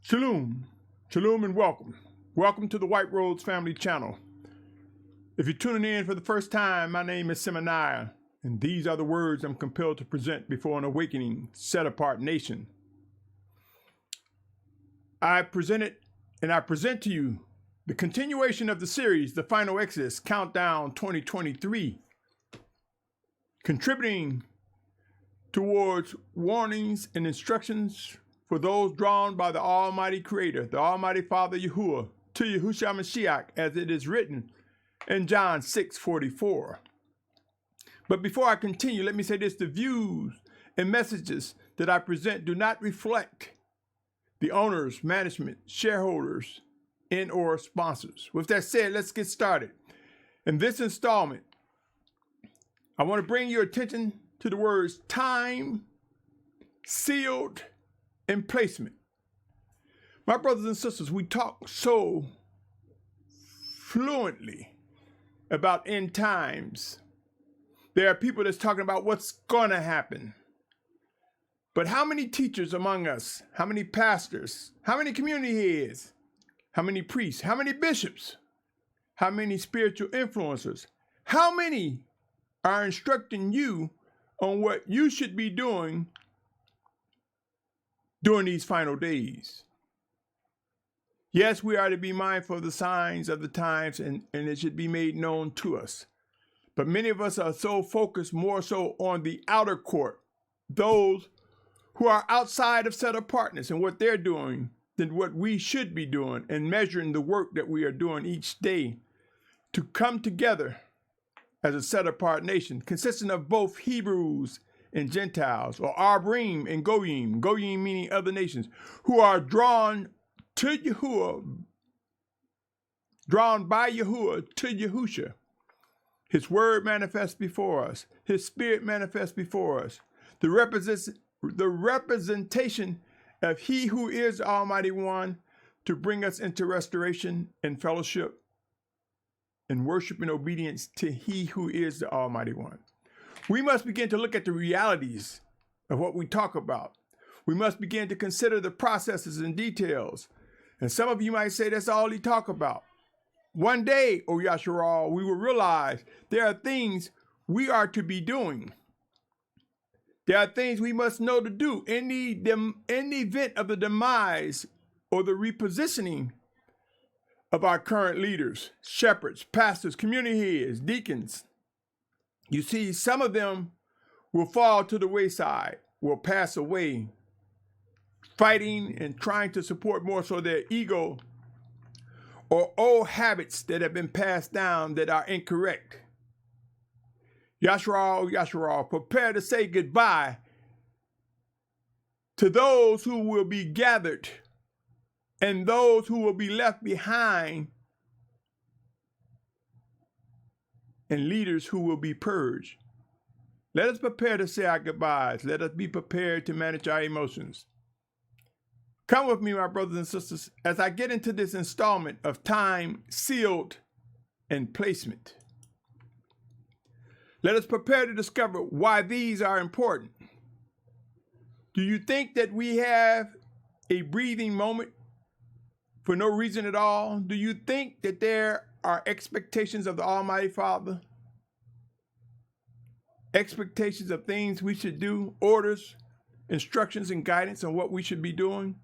Shalom, Shalom and welcome. Welcome to the White Rose Family Channel. If you're tuning in for the first time, my name is Symmanayah, and these are the words I'm compelled to present before an awakening, set-apart nation. I present to you the continuation of the series, The Final Exodus, Countdown 2023, contributing towards warnings and instructions for those drawn by the Almighty Creator, the Almighty Father Yahuah, to Yahusha Mashiach, as it is written in John 6:44. But before I continue, let me say this: the views and messages that I present do not reflect the owners, management, shareholders, and/or sponsors. With that said, let's get started. In this installment, I want to bring your attention to the words time, sealed, and placement. My brothers and sisters, we talk so fluently about end times. There are people that's talking about what's going to happen. But how many teachers among us, how many pastors, how many community heads, how many priests, how many bishops, how many spiritual influencers, how many are instructing you on what you should be doing during these final days? Yes, we are to be mindful of the signs of the times, and it should be made known to us. But many of us are so focused more so on the outer court, those who are outside of set apartness and what they're doing, than what we should be doing and measuring the work that we are doing each day to come together as a set apart nation consisting of both Hebrews and Gentiles, or Arbrim and Goyim, Goyim meaning other nations, who are drawn to Yahuah, drawn by Yahuah to Yahusha. His word manifests before us. His spirit manifests before us. The representation of he who is the Almighty One to bring us into restoration and fellowship and worship and obedience to he who is the Almighty One. We must begin to look at the realities of what we talk about. We must begin to consider the processes and details. And some of you might say that's all he talk about. One day, O Yashar'al, we will realize there are things we are to be doing. There are things we must know to do in the event of the demise or the repositioning of our current leaders, shepherds, pastors, community heads, deacons. You see, some of them will fall to the wayside, will pass away, fighting and trying to support more so their ego or old habits that have been passed down that are incorrect. Yashar'al, Yashar'al, prepare to say goodbye to those who will be gathered and those who will be left behind, and leaders who will be purged. Let us prepare to say our goodbyes. Let us be prepared to manage our emotions. Come with me, my brothers and sisters, as I get into this installment of time, sealed, and placement. Let us prepare to discover why these are important. Do you think that we have a breathing moment for no reason at all? Do you think that there are expectations of the Almighty Father? Expectations of things we should do, orders, instructions, and guidance on what we should be doing?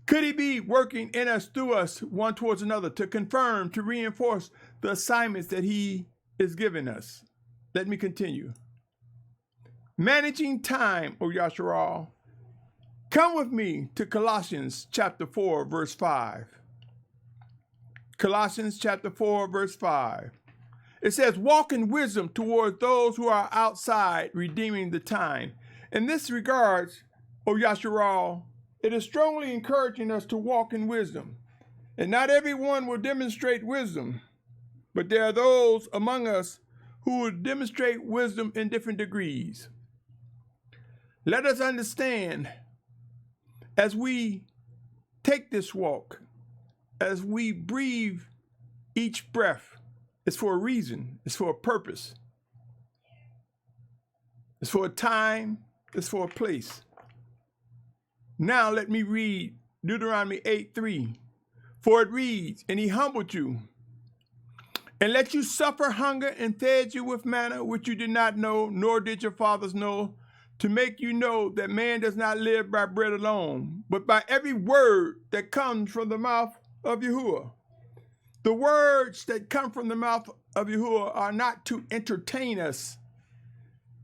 Could he be working in us, through us, one towards another, to confirm, to reinforce the assignments that he is giving us? Let me continue. Managing time, O Yashar'al. Come with me to Colossians chapter 4, verse 5. Colossians chapter 4, verse 5. It says, walk in wisdom toward those who are outside, redeeming the time. In this regards, O Yashar'al, it is strongly encouraging us to walk in wisdom. And not everyone will demonstrate wisdom, but there are those among us who will demonstrate wisdom in different degrees. Let us understand, as we take this walk, as we breathe each breath, it's for a reason, it's for a purpose. It's for a time, it's for a place. Now let me read Deuteronomy 8:3. For it reads, and he humbled you, and let you suffer hunger, and fed you with manna, which you did not know, nor did your fathers know, to make you know that man does not live by bread alone, but by every word that comes from the mouth of Yahuah. The words that come from the mouth of Yahuah are not to entertain us.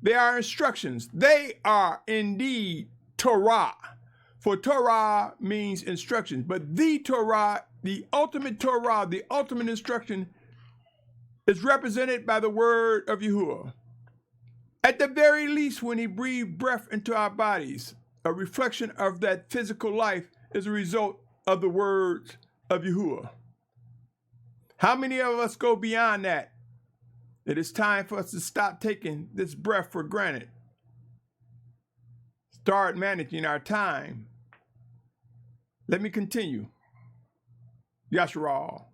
They are instructions. They are indeed Torah. For Torah means instructions, but the Torah, the ultimate instruction is represented by the word of Yahuah. At the very least, when he breathed breath into our bodies, a reflection of that physical life is a result of the words of Yahuah. How many of us go beyond that? It is time for us to stop taking this breath for granted. Start managing our time. Let me continue. Yashar'al.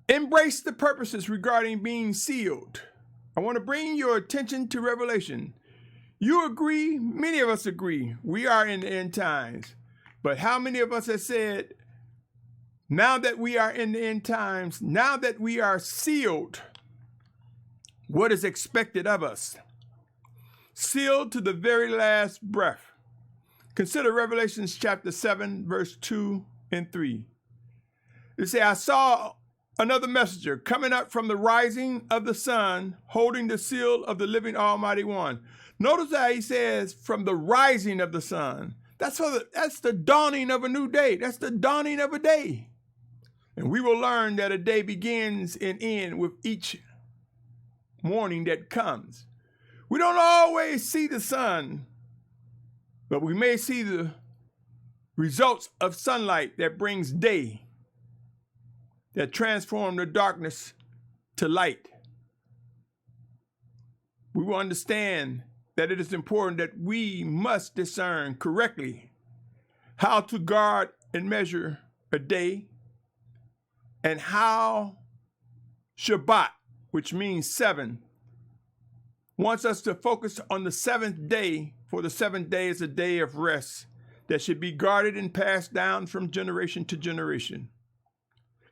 Embrace the purposes regarding being sealed. I want to bring your attention to Revelation. You agree, many of us agree, we are in the end times. But how many of us have said, now that we are in the end times, now that we are sealed, what is expected of us? Sealed to the very last breath. Consider Revelation chapter 7, verse 2 and 3. They say, I saw another messenger coming up from the rising of the sun, holding the seal of the living Almighty One. Notice how he says, from the rising of the sun. That's the dawning of a new day. That's the dawning of a day. And we will learn that a day begins and ends with each morning that comes. We don't always see the sun, but we may see the results of sunlight that brings day, that transform the darkness to light. We will understand that it is important that we must discern correctly how to guard and measure a day, and how Shabbat, which means 7, wants us to focus on the 7th day, for the 7th day is a day of rest that should be guarded and passed down from generation to generation.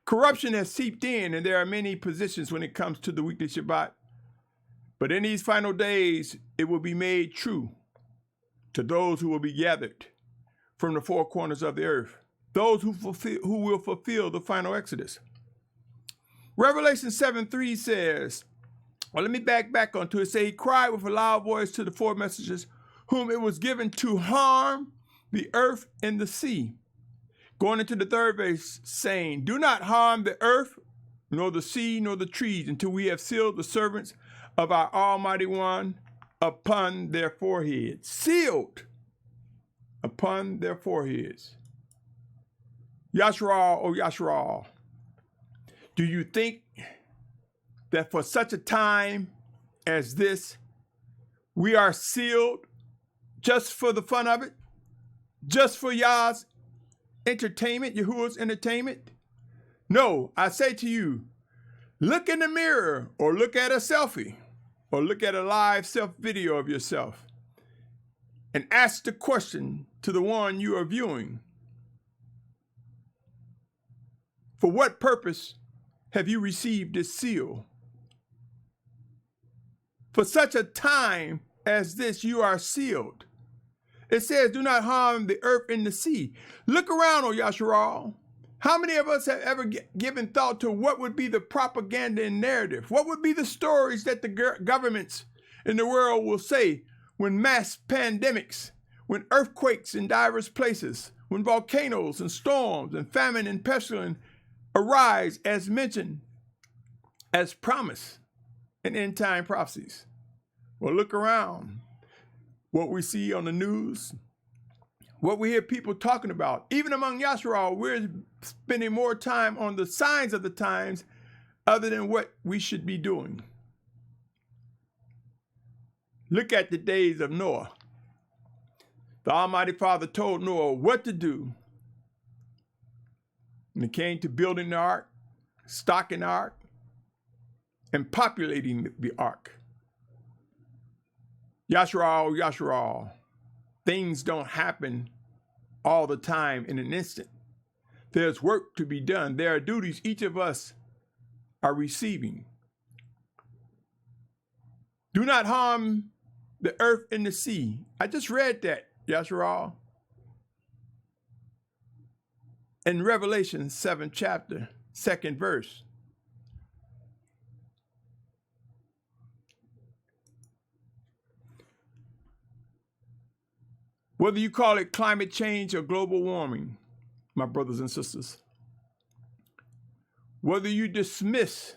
Corruption has seeped in, and there are many positions when it comes to the weekly Shabbat. But in these final days, it will be made true to those who will be gathered from the four corners of the earth, those who will fulfill the final Exodus. Revelation 7:3 says, well, let me back onto it. Say, he cried with a loud voice to the 4 messengers, whom it was given to harm the earth and the sea. Going into the 3rd verse, saying, do not harm the earth, nor the sea, nor the trees, until we have sealed the servants of our Almighty One upon their foreheads. Sealed upon their foreheads. Yashar'al, oh Yashar'al, do you think that for such a time as this, we are sealed just for the fun of it? Just for Yah's entertainment, Yahuwah's entertainment? No, I say to you, look in the mirror, or look at a selfie, or look at a live self-video of yourself, and ask the question to the one you are viewing. For what purpose have you received this seal? For such a time as this, you are sealed. It says, do not harm the earth and the sea. Look around, O Yashar'al. How many of us have ever given thought to what would be the propaganda and narrative? What would be the stories that the governments in the world will say when mass pandemics, when earthquakes in diverse places, when volcanoes and storms and famine and pestilence arise as mentioned, as promised in end-time prophecies? Well, look around. What we see on the news, what we hear people talking about, even among Yashar'al, we're spending more time on the signs of the times other than what we should be doing. Look at the days of Noah. The Almighty Father told Noah what to do when it came to building the ark, stocking the ark, and populating the ark. Yashar'al, Yashar'al, things don't happen all the time in an instant. There's work to be done. There are duties each of us are receiving. Do not harm the earth and the sea. I just read that, Yashar'al. In Revelation 7 chapter, 2nd verse. Whether you call it climate change or global warming, my brothers and sisters, whether you dismiss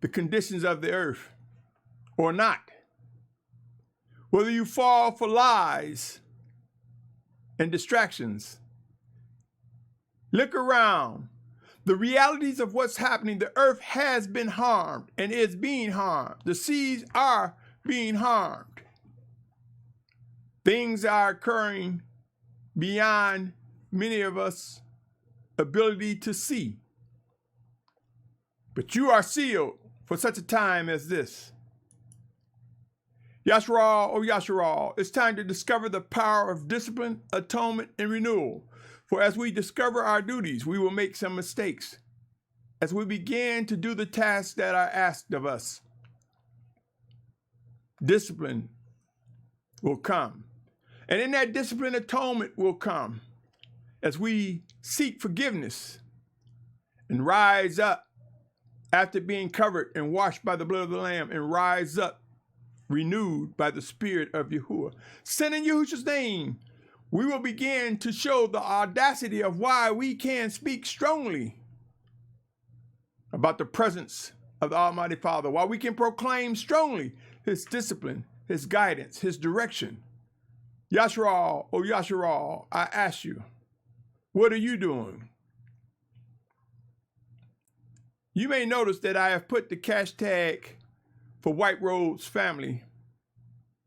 the conditions of the earth or not, whether you fall for lies and distractions, look around. The realities of what's happening, the earth has been harmed and is being harmed. The seas are being harmed. Things are occurring beyond many of us' ability to see. But you are sealed for such a time as this. Yashar'al, oh Yashar'al, it's time to discover the power of discipline, atonement, and renewal. For as we discover our duties, we will make some mistakes. As we begin to do the tasks that are asked of us, discipline will come. And in that discipline, atonement will come as we seek forgiveness and rise up after being covered and washed by the blood of the Lamb, and rise up renewed by the Spirit of Yahuah. Send in Yahusha's name, we will begin to show the audacity of why we can speak strongly about the presence of the Almighty Father, why we can proclaim strongly his discipline, his guidance, his direction. Yashar'al, oh Yashar'al, I ask you, what are you doing? You may notice that I have put the hashtag for White Rose family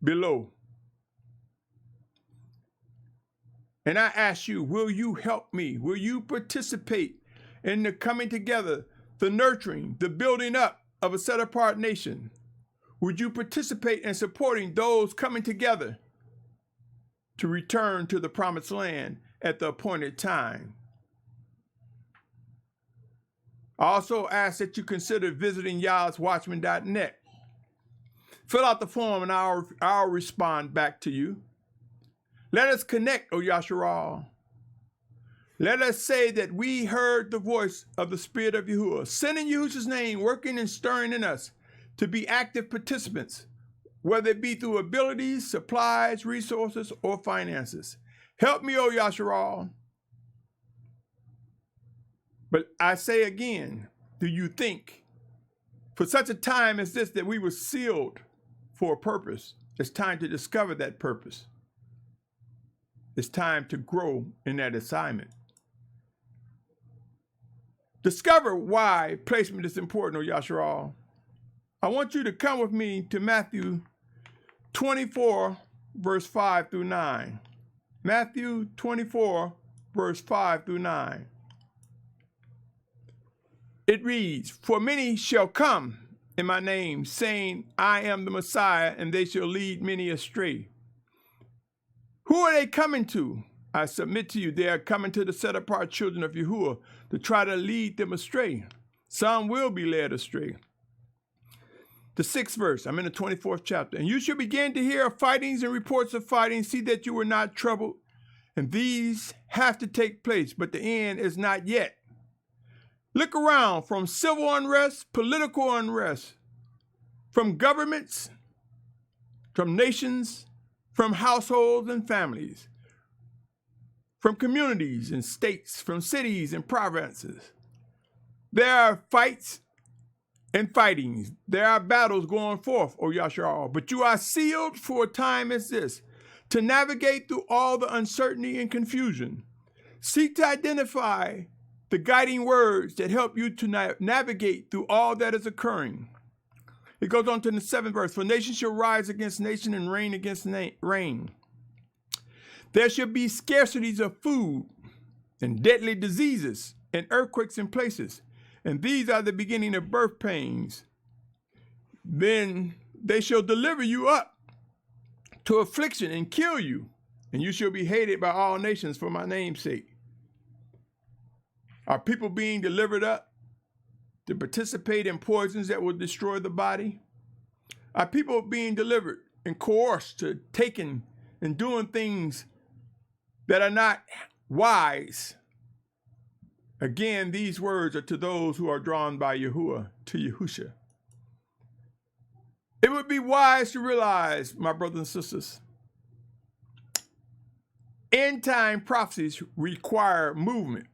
below. And I ask you, will you help me? Will you participate in the coming together, the nurturing, the building up of a set-apart nation? Would you participate in supporting those coming together to return to the promised land at the appointed time? I also ask that you consider visiting Watchman.net. Fill out the form and I'll respond back to you. Let us connect, O Yashar'al. Let us say that we heard the voice of the Spirit of Yahuah, sending Yahusha's name, working and stirring in us to be active participants, whether it be through abilities, supplies, resources, or finances. Help me, O Yashar'al. But I say again, do you think for such a time as this that we were sealed for a purpose? It's time to discover that purpose. It's time to grow in that assignment. Discover why placement is important, O Yashar'al. I want you to come with me to Matthew 24, verse 5 through 9. Matthew 24, verse 5 through 9. It reads, "For many shall come in my name, saying, I am the Messiah, and they shall lead many astray." Who are they coming to? I submit to you, they are coming to the set-apart children of Yahuah to try to lead them astray. Some will be led astray. The 6th verse, I'm in the 24th chapter. "And you shall begin to hear of fightings and reports of fighting. See that you are not troubled. And these have to take place, but the end is not yet. Look around from civil unrest, political unrest, from governments, from nations, from households and families, from communities and states, from cities and provinces. There are fights and fightings. There are battles going forth, O Yashar'al. But you are sealed for a time as this, to navigate through all the uncertainty and confusion. Seek to identify the guiding words that help you to navigate through all that is occurring." It goes on to the 7th verse. "For nation shall rise against nation and reign against reign. There shall be scarcities of food and deadly diseases and earthquakes in places. And these are the beginning of birth pains. Then they shall deliver you up to affliction and kill you. and you shall be hated by all nations for my name's sake. Are people being delivered up to participate in poisons that will destroy the body? Are people being delivered and coerced to taking and doing things that are not wise? Again, these words are to those who are drawn by Yahuah to Yahusha. It would be wise to realize, my brothers and sisters, end-time prophecies require movement.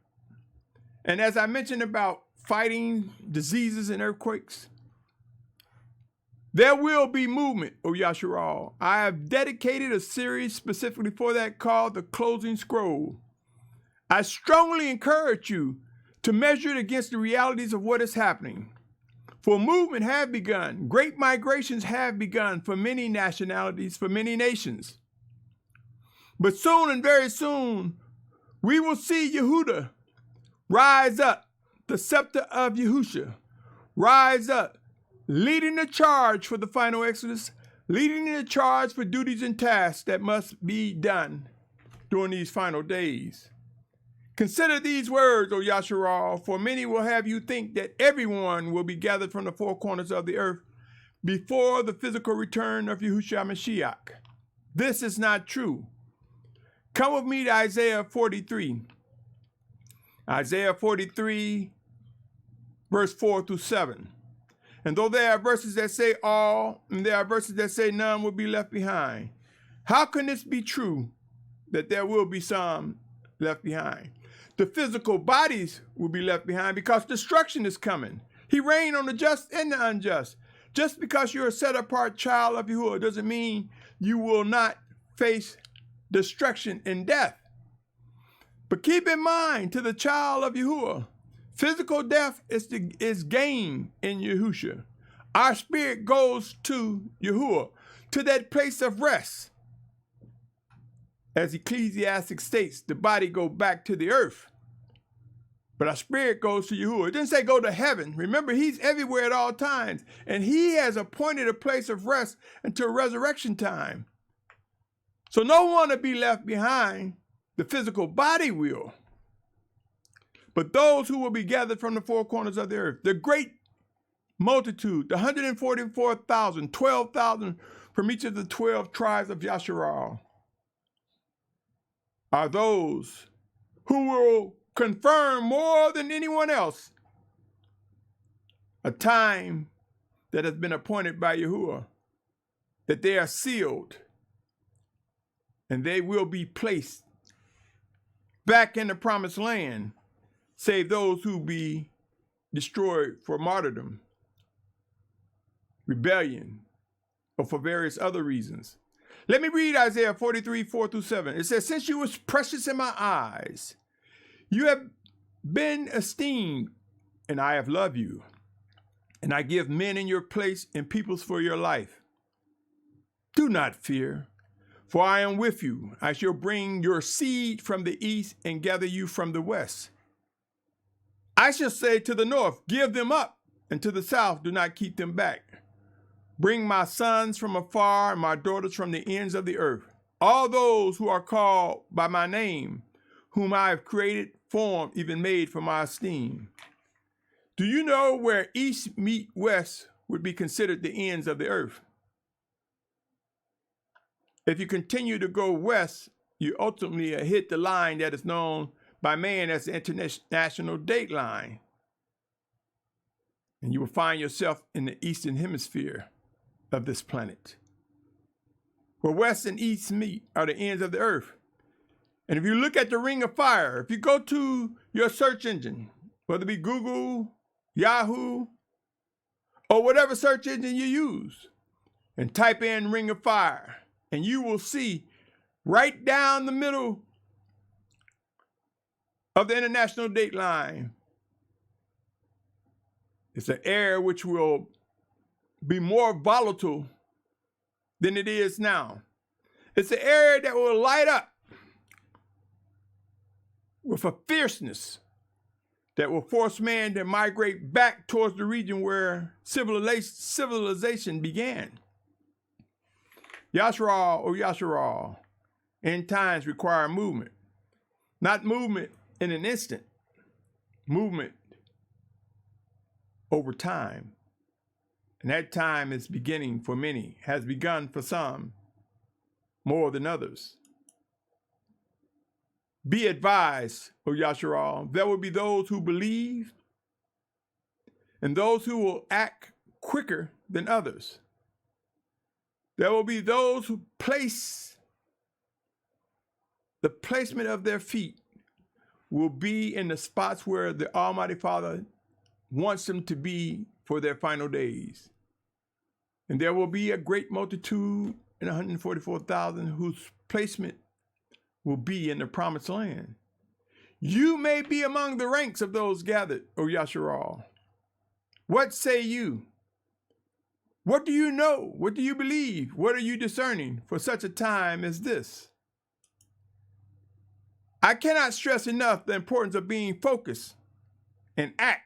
And as I mentioned about fighting diseases and earthquakes, there will be movement, O Yashar'al. I have dedicated a series specifically for that called The Closing Scroll. I strongly encourage you to measure it against the realities of what is happening. For movement have begun. Great migrations have begun for many nationalities, for many nations. But soon and very soon, we will see Yehuda rise up, the scepter of Yahusha, rise up, leading the charge for the final exodus, leading the charge for duties and tasks that must be done during these final days. Consider these words, O Yashar'al, for many will have you think that everyone will be gathered from the four corners of the earth before the physical return of Yahushua Mashiach. This is not true. Come with me to Isaiah 43. Isaiah 43, verse 4 through 7. And though there are verses that say all, and there are verses that say none will be left behind, how can this be true that there will be some left behind? The physical bodies will be left behind because destruction is coming. He reigned on the just and the unjust. Just because you're a set-apart child of Yahuah doesn't mean you will not face destruction and death. But keep in mind, to the child of Yahuah, physical death is gain in Yahusha. Our spirit goes to Yahuah, to that place of rest. As Ecclesiastic states, the body goes back to the earth, but our spirit goes to Yahuah. It didn't say go to heaven. Remember, he's everywhere at all times, and he has appointed a place of rest until resurrection time. So no one will be left behind. The physical body will. But those who will be gathered from the four corners of the earth, the great multitude, the 144,000, 12,000 from each of the 12 tribes of Yashar'al, are those who will confirm more than anyone else a time that has been appointed by Yahuah, that they are sealed and they will be placed back in the promised land, save those who be destroyed for martyrdom, rebellion, or for various other reasons. Let me read Isaiah 43, 4 through 7. It says, since you was precious in my eyes, you have been esteemed, and I have loved you. And I give men in your place and peoples for your life. Do not fear, for I am with you. I shall bring your seed from the east and gather you from the west. I shall say to the north, give them up, and to the south, do not keep them back. Bring my sons from afar and my daughters from the ends of the earth. All those who are called by my name, whom I have created, formed, even made for my esteem. Do you know where east meet west would be considered the ends of the earth? If you continue to go west, you ultimately hit the line that is known by man as the international date line. And you will find yourself in the eastern hemisphere of this planet. Where west and east meet are the ends of the earth. And if you look at the ring of fire, if you go to your search engine, whether it be Google, Yahoo, or whatever search engine you use, and type in ring of fire, and you will see right down the middle of the international date line, it's an area which will be more volatile than it is now. It's an area that will light up with a fierceness that will force man to migrate back towards the region where civilization began. Yashar'al, O Yashar'al, End times require movement. Not movement in an instant. Movement over time. And that time is beginning for many, has begun for some more than others. Be advised, O Yashar'al, there will be those who believe and those who will act quicker than others. There will be those who the placement of their feet will be in the spots where the Almighty Father wants them to be for their final days. And there will be a great multitude in 144,000 whose placement will be in the promised land. You may be among the ranks of those gathered, O Yashar'al. What say you? What do you know? What do you believe? What are you discerning for such a time as this? I cannot stress enough the importance of being focused and act.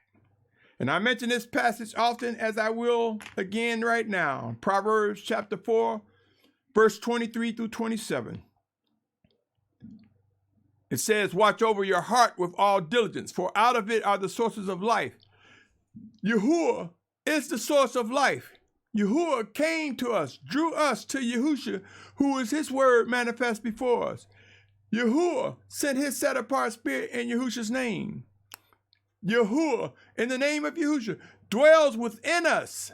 And I mention this passage often, as I will again right now. Proverbs chapter 4, verse 23 through 27. It says, watch over your heart with all diligence, for out of it are the sources of life. Yahuah is the source of life. Yahuah came to us, drew us to Yahusha, who is his word manifest before us. Yahuah sent his set-apart spirit in Yahusha's name. Yahuah, in the name of Yahusha, dwells within us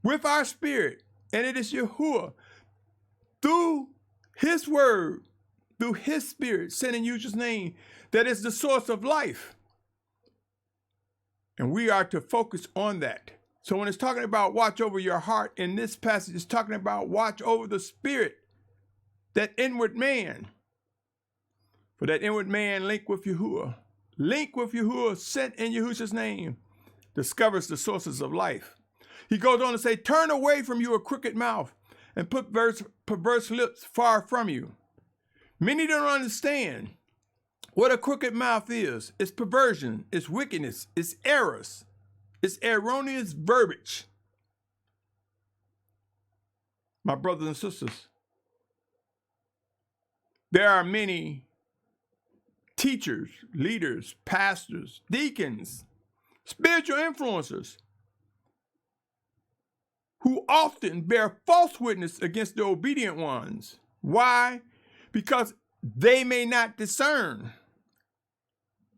with our spirit. And it is Yahuah, through his word, through his spirit, sent in Yahusha's name, that is the source of life. And we are to focus on that. So when it's talking about watch over your heart, in this passage, it's talking about watch over the spirit, that inward man. For that inward man link with Yahuah, sent in Yahusha's name, discovers the sources of life. He goes on to say, turn away from you a crooked mouth and put perverse lips far from you. Many don't understand what a crooked mouth is. It's perversion, it's wickedness, it's errors, it's erroneous verbiage. My brothers and sisters, there are many teachers, leaders, pastors, deacons, spiritual influencers who often bear false witness against the obedient ones. Why? Because they may not discern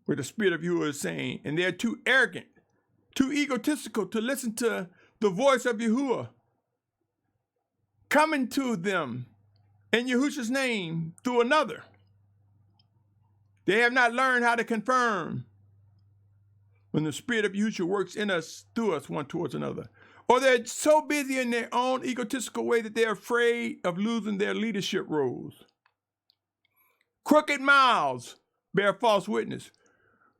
what the Spirit of Yahuah is saying, and they're too arrogant, too egotistical to listen to the voice of Yahuah coming to them in Yahusha's name through another. They have not learned how to confirm when the Spirit of Yahushua works in us, through us, one towards another. Or they're so busy in their own egotistical way that they're afraid of losing their leadership roles. Crooked mouths bear false witness.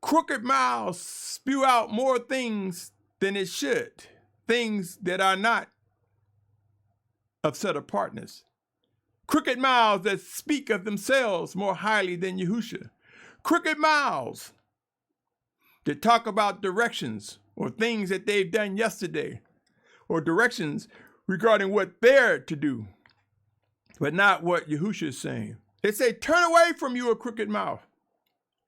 Crooked mouths spew out more things than it should, things that are not of set apartness. Crooked mouths that speak of themselves more highly than Yahusha. Crooked mouths that talk about directions or things that they've done yesterday, or directions regarding what they're to do, but not what Yahusha is saying. They say, turn away from you a crooked mouth.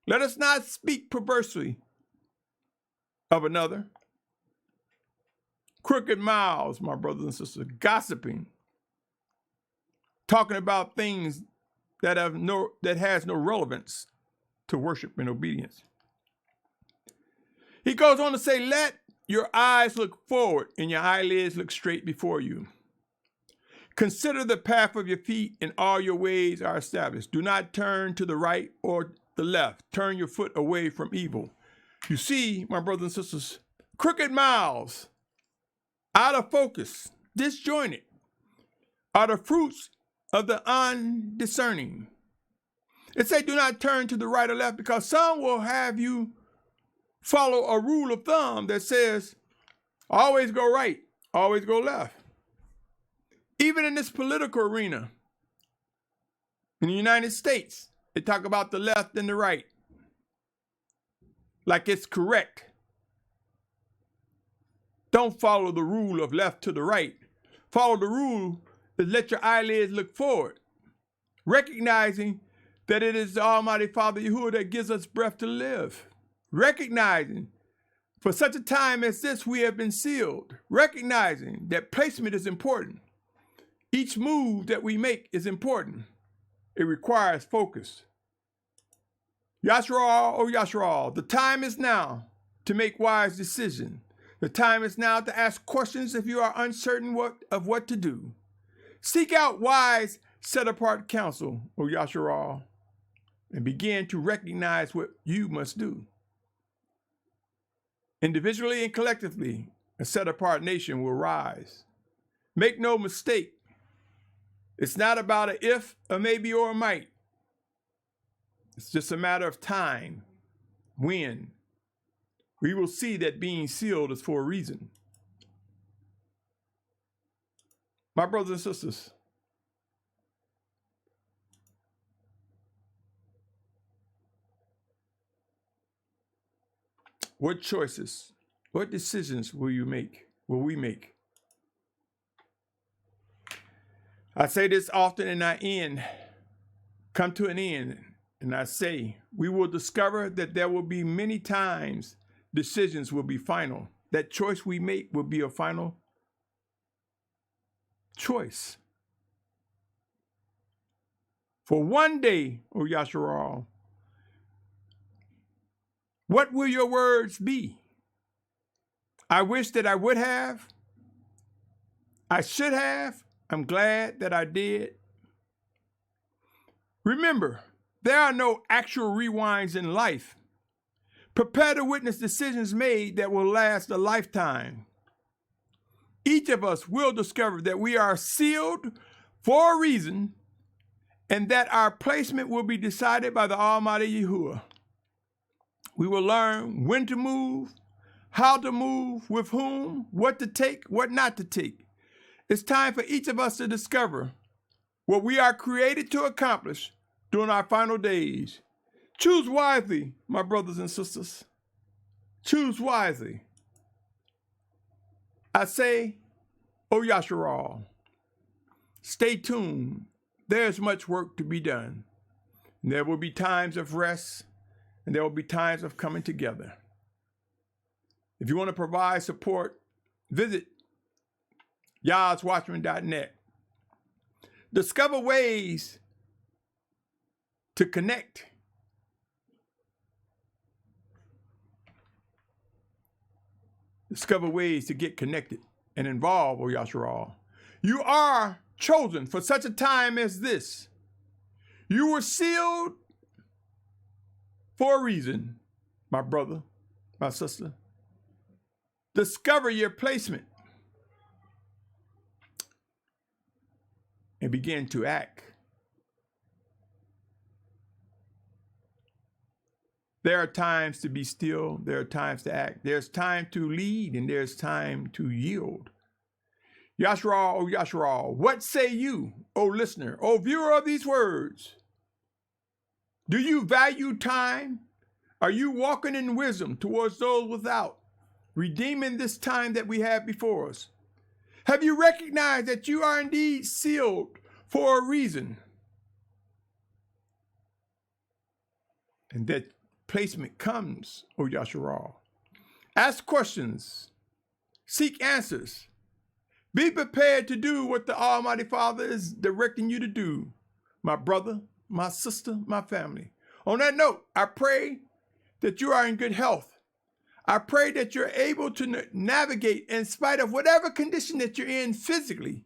Let us not speak perversely of another. Crooked mouths, my brothers and sisters, gossiping, talking about things that has no relevance to worship and obedience. He goes on to say, let your eyes look forward and your eyelids look straight before you. Consider the path of your feet, and all your ways are established. Do not turn to the right or the left. Turn your foot away from evil. You see, my brothers and sisters, crooked mouths, out of focus, disjointed, are the fruits of the undiscerning. It says, do not turn to the right or left, because some will have you follow a rule of thumb that says, always go right, always go left. Even in this political arena, in the United States, they talk about the left and the right like it's correct. Don't follow the rule of left to the right. Follow the rule is let your eyelids look forward. recognizing that it is the Almighty Father Yahuwah that gives us breath to live, recognizing for such a time as this we have been sealed, recognizing that placement is important. Each move that we make is important. It requires focus. Yashar'al, oh Yashar'al, the time is now to make wise decisions. The time is now to ask questions if you are uncertain of what to do. Seek out wise, set-apart counsel, O Yashar'al, and begin to recognize what you must do. Individually and collectively, a set-apart nation will rise. Make no mistake, it's not about an if, a maybe, or a might. It's just a matter of time, when. We will see that being sealed is for a reason. My brothers and sisters, what choices, what decisions will you make? Will we make? I say this often and I come to an end, and I say, we will discover that there will be many times decisions will be final. That choice we make will be a final choice. For one day, O Yashar'al, what will your words be? I wish that I would have. I should have. I'm glad that I did. Remember, there are no actual rewinds in life. Prepare to witness decisions made that will last a lifetime. Each of us will discover that we are sealed for a reason and that our placement will be decided by the Almighty Yahuwah. We will learn when to move, how to move, with whom, what to take, what not to take. It's time for each of us to discover what we are created to accomplish during our final days. Choose wisely, my brothers and sisters. Choose wisely. I say, O Yashar'al, stay tuned. There's much work to be done. And there will be times of rest, and there will be times of coming together. If you want to provide support, visit Watchman.net. Discover ways to connect. Discover ways to get connected and involved, O Yashar'al. You are chosen for such a time as this. You were sealed for a reason, my brother, my sister. Discover your placement and begin to act. There are times to be still. There are times to act. There's time to lead, and there's time to yield. Yashar'al, O Yashar'al, what say you, O listener, O viewer of these words? Do you value time? Are you walking in wisdom towards those without, redeeming this time that we have before us? Have you recognized that you are indeed sealed for a reason? And that placement comes, O Yashar'al. Ask questions. Seek answers. Be prepared to do what the Almighty Father is directing you to do, my brother, my sister, my family. On that note, I pray that you are in good health. I pray that you're able to navigate in spite of whatever condition that you're in physically,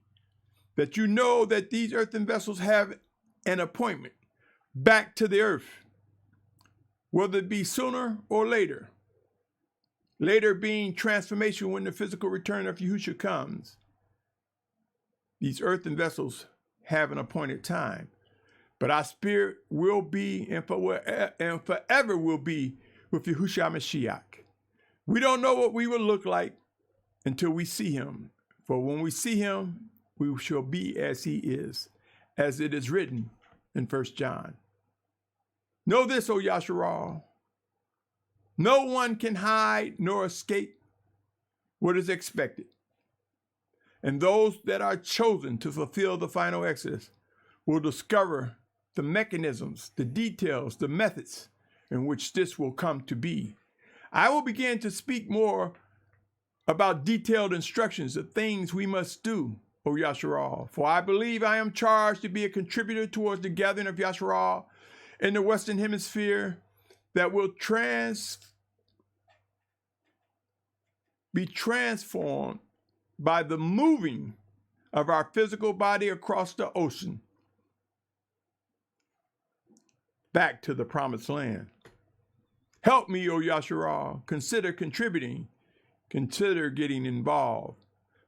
that you know that these earthen vessels have an appointment back to the earth, whether it be sooner or later. Later being transformation when the physical return of Yahusha comes. These earthen vessels have an appointed time, but our spirit will be and forever will be with Yahusha Mashiach. We don't know what we will look like until we see him, for when we see him, we shall be as he is, as it is written in 1 John. Know this, O Yashar'al, no one can hide nor escape what is expected. And those that are chosen to fulfill the final exodus will discover the mechanisms, the details, the methods in which this will come to be. I will begin to speak more about detailed instructions of things we must do, O Yashar'al, for I believe I am charged to be a contributor towards the gathering of Yashar'al in the Western Hemisphere that will be transformed by the moving of our physical body across the ocean back to the promised land. Help me, O Yashar'al. Consider contributing. Consider getting involved.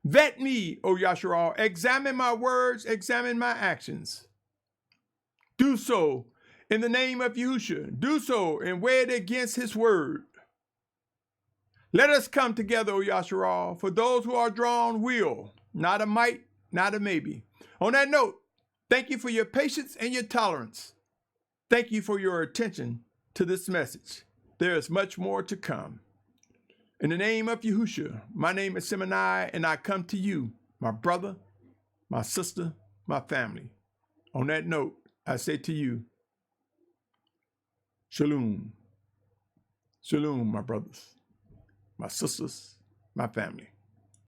Vet me, O Yashar'al. Examine my words. Examine my actions. Do so in the name of Yahusha. Do so and weigh it against his word. Let us come together, O Yashar'al, for those who are drawn will, not a might, not a maybe. On that note, thank you for your patience and your tolerance. Thank you for your attention to this message. There is much more to come. In the name of Yahusha, my name is Symmanayah, and I come to you, my brother, my sister, my family. On that note, I say to you, Shalum. Shalom, my brothers, my sisters, my family.